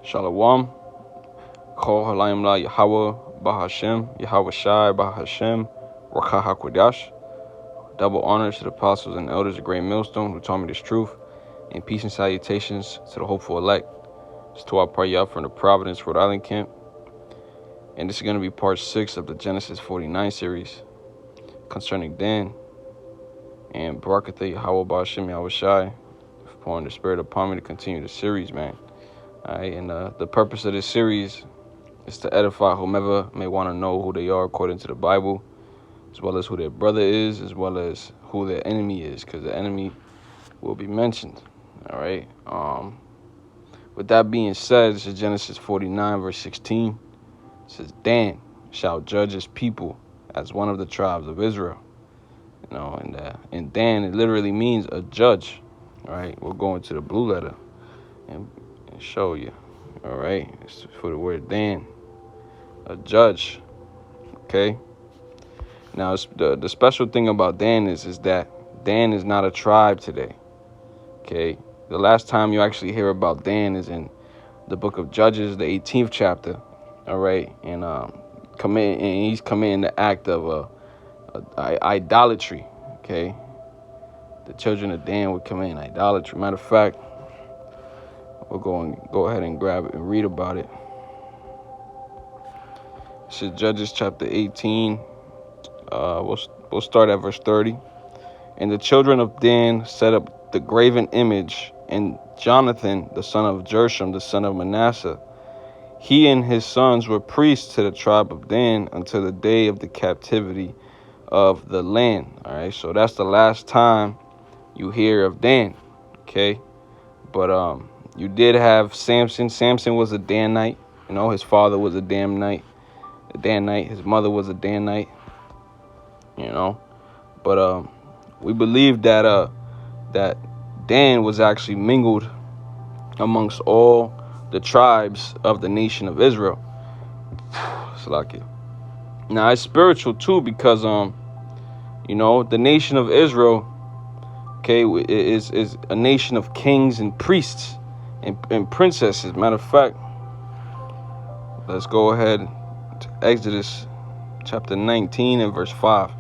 Shalom. Kol halayim la Yahweh Bahashem, Yahweh Shai Bahashem, Rakah HaKodash. Double honors to the apostles and elders of Great Millstone who taught me this truth, and peace and salutations to the hopeful elect. It's to our prayer from the Providence, Rhode Island camp. And this is going to be part 6 of the Genesis 49 series concerning Dan. And Barakatha Yahweh Bahashem, Yahweh Shai, pouring the Spirit upon me to continue the series, man. All right, and the purpose of this series is to edify whomever may want to know who they are according to the Bible, as well as who their brother is, as well as who their enemy is, because the enemy will be mentioned. All right. With that being said, this is Genesis 49, verse 16. It says, Dan shall judge his people as one of the tribes of Israel. You know, and Dan, it literally means a judge. All right. We'll go into the blue letter and show you. All right. It's for the word Dan, a judge. Okay. Now, the special thing about Dan is that Dan is not a tribe today. Okay. The last time you actually hear about Dan is in the book of Judges, the 18th chapter. All right. And he's committing the act of idolatry. Okay. The children of Dan would commit idolatry. Matter of fact, we'll go ahead and grab it and read about it. This is Judges chapter 18. We'll start at verse 30. And the children of Dan set up the graven image, and Jonathan, the son of Gershom, the son of Manasseh, he and his sons were priests to the tribe of Dan until the day of the captivity of the land. All right, so that's the last time you hear of Dan. Okay, but you did have Samson. Samson was a Danite. You know, his father was a Danite. His mother was a Danite. You know, but we believe that that Dan was actually mingled amongst all the tribes of the nation of Israel. Now it's spiritual too, because you know, the nation of Israel, okay, is a nation of kings and priests and princesses. Matter of fact, let's go ahead to Exodus chapter 19 and verse 5.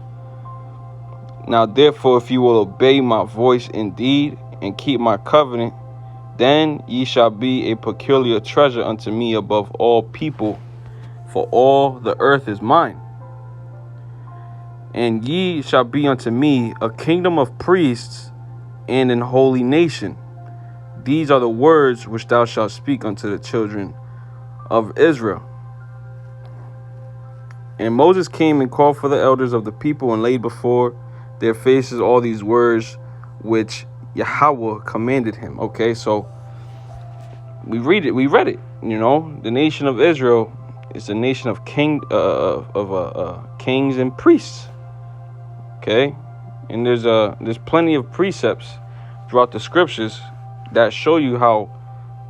Now therefore, if you will obey my voice indeed and keep my covenant, then ye shall be a peculiar treasure unto me above all people, for all the earth is mine. And ye shall be unto me a kingdom of priests and an holy nation. These are the words which thou shalt speak unto the children of Israel. And Moses came and called for the elders of the people and laid before their faces all these words which Yahweh commanded him. Okay, so we read it. You know, the nation of Israel is a nation of kings and priests. Okay, and there's plenty of precepts throughout the scriptures that show you how,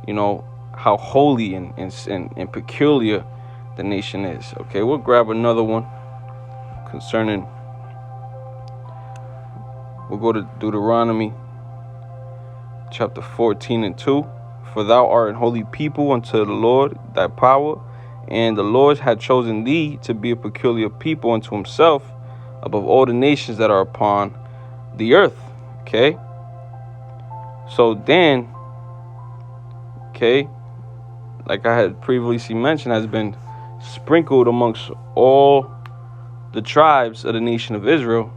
you know, how holy and peculiar the nation is. Okay, we'll grab another one concerning. We'll go to Deuteronomy chapter 14 and 2. For thou art an holy people unto the Lord thy power, and the Lord had chosen thee to be a peculiar people unto himself above all the nations that are upon the earth. Okay, so Dan, okay, like I had previously mentioned, has been sprinkled amongst all the tribes of the nation of Israel,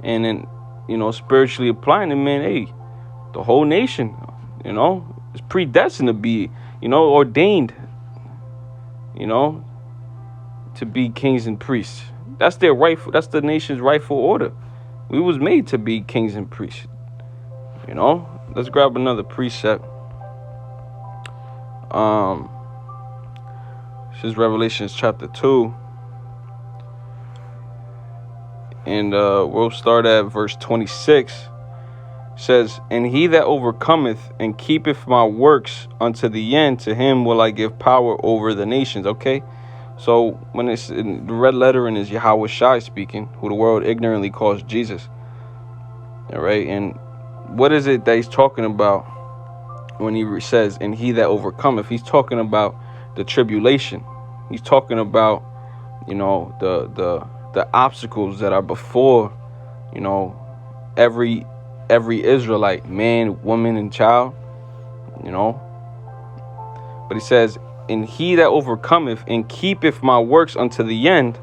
and then, you know, spiritually applying it, man, hey, the whole nation, you know, is predestined to be, you know, ordained, you know, to be kings and priests. That's their rightful. That's the nation's rightful order. We was made to be kings and priests. You know, let's grab another precept. This is Revelation chapter 2. And we'll start at verse 26. It says, and he that overcometh and keepeth my works unto the end, to him will I give power over the nations. Okay, so when it's in the red lettering is Yahweh Shai speaking, who the world ignorantly calls Jesus. All right, and what is it that he's talking about when he says, and he that overcometh, he's talking about the tribulation. He's talking about, the obstacles that are before, every Israelite, man, woman, and child, But he says, and he that overcometh and keepeth my works unto the end,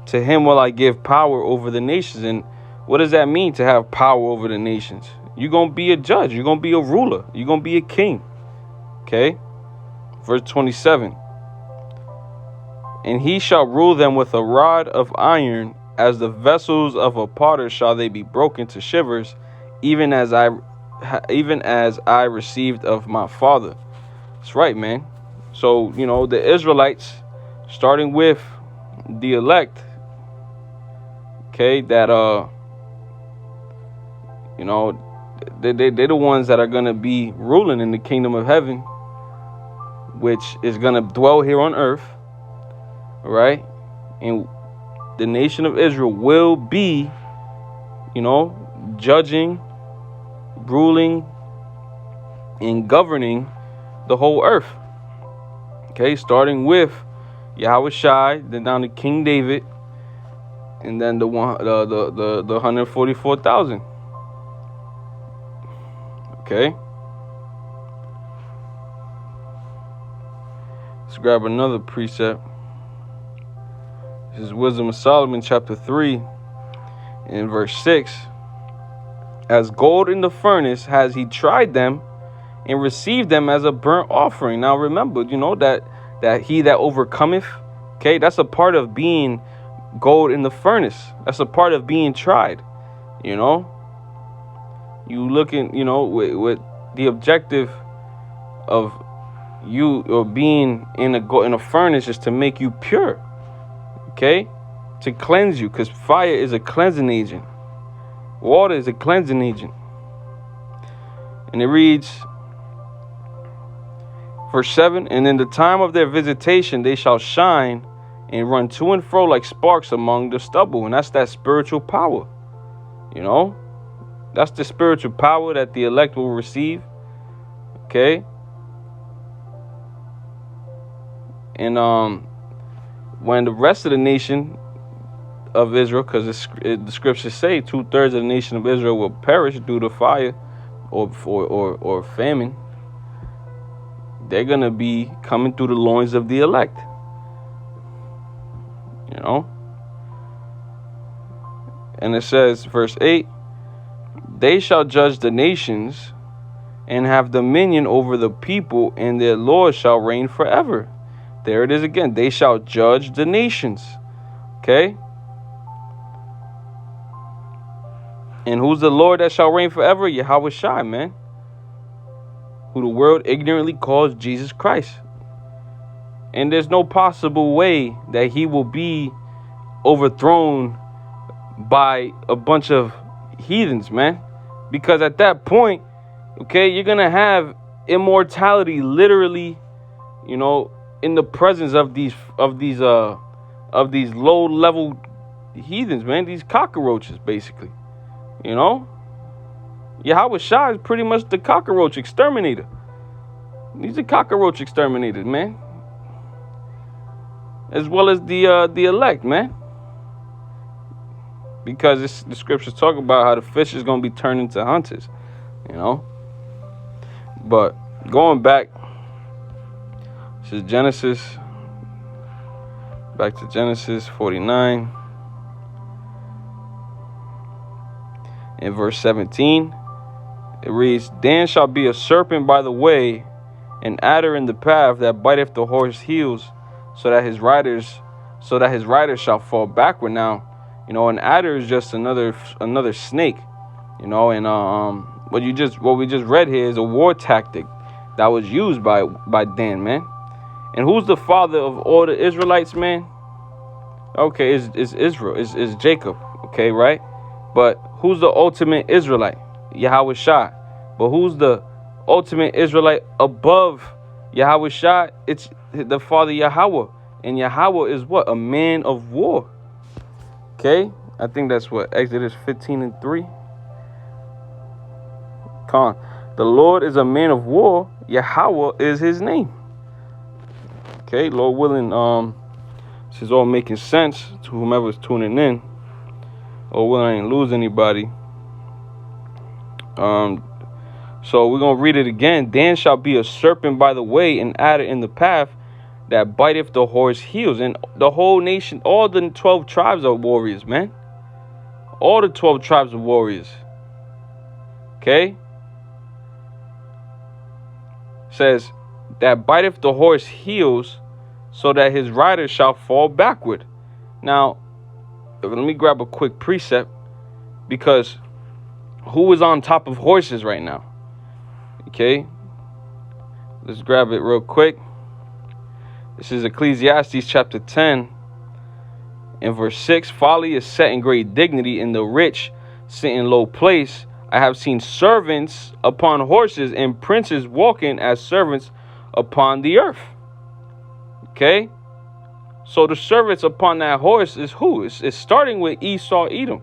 to him will I give power over the nations. And what does that mean, to have power over the nations? You're going to be a judge. You're going to be a ruler. You're going to be a king. Okay? Verse 27. And he shall rule them with a rod of iron, as the vessels of a potter shall they be broken to shivers, even as I received of my father. That's right, man. So, the Israelites, starting with the elect, okay, that, they're the ones that are going to be ruling in the kingdom of heaven, which is going to dwell here on earth, right? And the nation of Israel will be, judging, ruling, and governing the whole earth. Okay, starting with Yahweh Shai, then down to King David, and then the 144,000. Okay. Let's grab another precept. This is Wisdom of Solomon, chapter 3, in verse 6. As gold in the furnace has he tried them, and received them as a burnt offering. Now remember, that he that overcometh, okay, that's a part of being gold in the furnace. That's a part of being tried. You looking, with the objective of you or being in a furnace is to make you pure. Okay, to cleanse you, because fire is a cleansing agent. Water is a cleansing agent. And it reads, verse 7, and in the time of their visitation they shall shine and run to and fro like sparks among the stubble. And that's that spiritual power. That's the spiritual power that the elect will receive. Okay. And when the rest of the nation of Israel, because the scriptures say 2/3 of the nation of Israel will perish due to fire or famine, they're going to be coming through the loins of the elect. And it says, verse 8, they shall judge the nations and have dominion over the people, and their Lord shall reign forever. There it is again. They shall judge the nations. Okay? And who's the Lord that shall reign forever? Yahweh Shai, man. Who the world ignorantly calls Jesus Christ. And there's no possible way that he will be overthrown by a bunch of heathens, man. Because at that point, okay, you're going to have immortality literally, in the presence of these low level heathens, man. These cockroaches, basically. Yahweh Shai is pretty much the cockroach exterminator. He's a cockroach exterminator, man. As well as the elect, man. Because the scriptures talk about how the fish is going to be turned into hunters, But going back, this is Genesis. Back to Genesis 49. In verse 17, it reads, Dan shall be a serpent by the way, an adder in the path that biteth the horse's heels, so that his riders shall fall backward. Now, an adder is just another snake, and what we just read here is a war tactic that was used by Dan, man. And who's the father of all the Israelites, man? Okay, it's Israel, it's Jacob, okay, right? But who's the ultimate Israelite? Yahweh Shai. But who's the ultimate Israelite above Yahweh Shai? It's the father Yahweh. And Yahweh is what? A man of war. Okay? I think that's what? Exodus 15:3. The Lord is a man of war. Yahweh is his name. Okay, Lord willing, this is all making sense to whomever's tuning in. Lord willing, I ain't lose anybody. So we're going to read it again. Dan shall be a serpent by the way, and adder in the path, that biteth the horse heels. And the whole nation, all the 12 tribes are warriors, man. All the 12 tribes of warriors. Okay? Says, that biteth the horse heels, so that his rider shall fall backward. Now, let me grab a quick precept, because who is on top of horses right now? Okay? Let's grab it real quick. This is Ecclesiastes chapter 10 and verse 6. Folly is set in great dignity, and the rich sit in low place. I have seen servants upon horses, and princes walking as servants upon the earth. Okay? So the servants upon that horse is who? It's starting with Esau, Edom.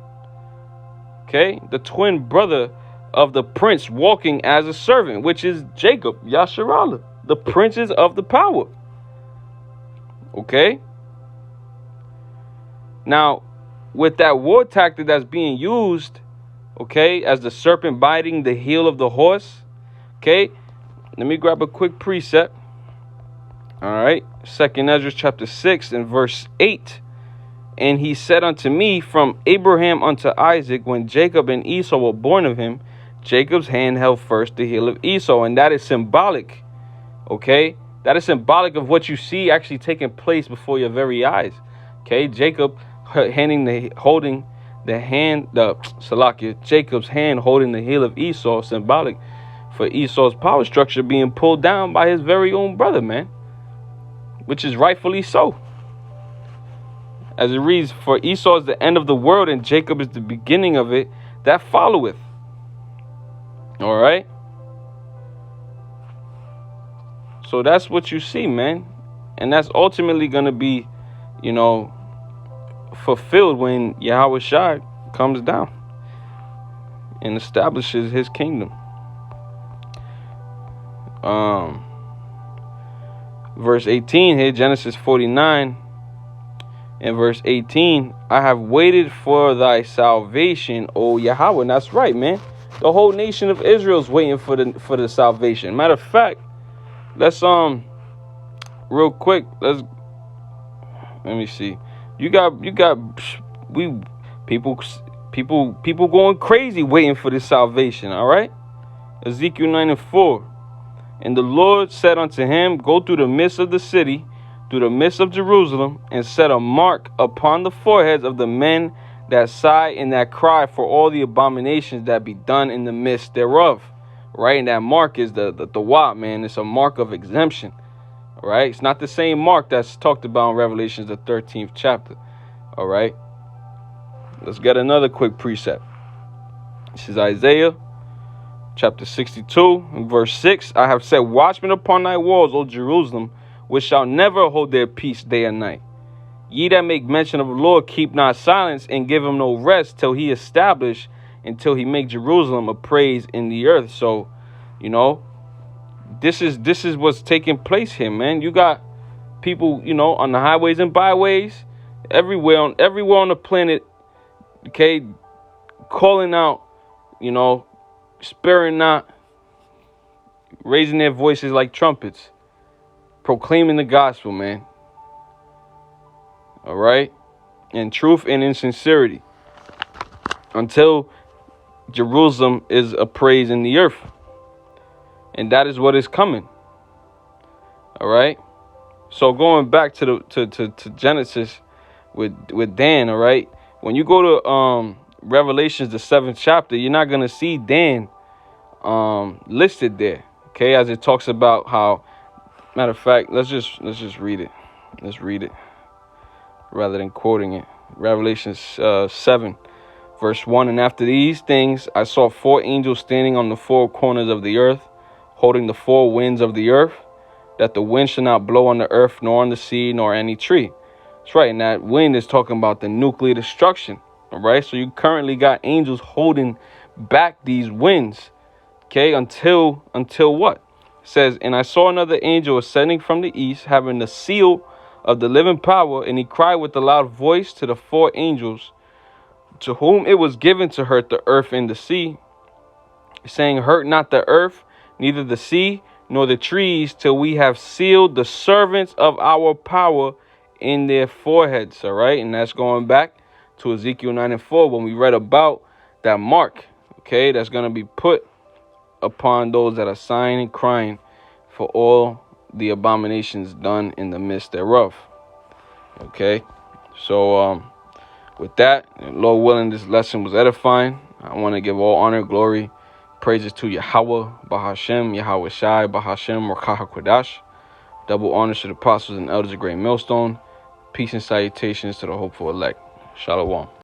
Okay? The twin brother of the prince walking as a servant, which is Jacob, Yasharallah, the princes of the power. Okay? Now, with that war tactic that's being used, okay, as the serpent biting the heel of the horse, okay, let me grab a quick precept. All right, 2nd Ezra chapter 6 and verse 8. And he said unto me, from Abraham unto Isaac, when Jacob and Esau were born of him, Jacob's hand held first the heel of Esau. And that is symbolic, okay? That is symbolic of what you see actually taking place before your very eyes. Okay, Jacob holding the hand, Jacob's hand holding the heel of Esau, symbolic for Esau's power structure being pulled down by his very own brother, man. Which is rightfully so. As it reads, for Esau is the end of the world, and Jacob is the beginning of it that followeth. All right. So that's what you see, man. And that's ultimately going to be, fulfilled when Yahweh Shai comes down and establishes his kingdom. Verse 18 here, Genesis 49 and verse 18. I have waited for thy salvation, O Yahweh. And that's right, man. The whole nation of Israel is waiting for the salvation. Matter of fact, let's real quick, let me see. You got people going crazy waiting for this salvation, all right? Ezekiel 9 and 4. And the Lord said unto him, go through the midst of the city, through the midst of Jerusalem, and set a mark upon the foreheads of the men that sigh and that cry for all the abominations that be done in the midst thereof. Right? And that mark is the what, man. It's a mark of exemption. All right? It's not the same mark that's talked about in Revelations, the 13th chapter. All right? Let's get another quick precept. This is Isaiah chapter 62 and verse 6. I have set watchmen upon thy walls, O Jerusalem, which shall never hold their peace day and night. Ye that make mention of the Lord, keep not silence, and give him no rest till he establish, until he make Jerusalem a praise in the earth. So, this is what's taking place here, man. You got people, on the highways and byways, everywhere on the planet, okay, calling out, sparing not, raising their voices like trumpets, proclaiming the gospel, man. All right? In truth and in sincerity, until Jerusalem is a praise in the earth. And that is what is coming. All right? So going back to Genesis with Dan, all right? When you go to Revelations, the 7th chapter, you're not going to see Dan listed there. Okay? As it talks about how, matter of fact, let's just read it. Let's read it rather than quoting it. Revelations 7 verse 1. And after these things I saw 4 angels standing on the 4 corners of the earth, holding the 4 winds of the earth, that the wind should not blow on the earth, nor on the sea, nor any tree. That's right. And that wind is talking about the nuclear destruction. All right. So you currently got angels holding back these winds. Okay, until what? It says, and I saw another angel ascending from the east, having the seal of the living power, and he cried with a loud voice to the 4 angels, to whom it was given to hurt the earth and the sea, saying, hurt not the earth, neither the sea, nor the trees, till we have sealed the servants of our power in their foreheads. All right, and that's going back to Ezekiel 9:4 when we read about that mark, okay, that's going to be put upon those that are sighing and crying for all the abominations done in the midst thereof. Okay, so with that, Lord willing, this lesson was edifying. I want to give all honor, glory, praises to Yahweh, Bahashem, Yahweh Shai, Bahashem, Rakah HaKodash. Double honors to the apostles and elders of Great Millstone. Peace and salutations to the hopeful elect. Shalom.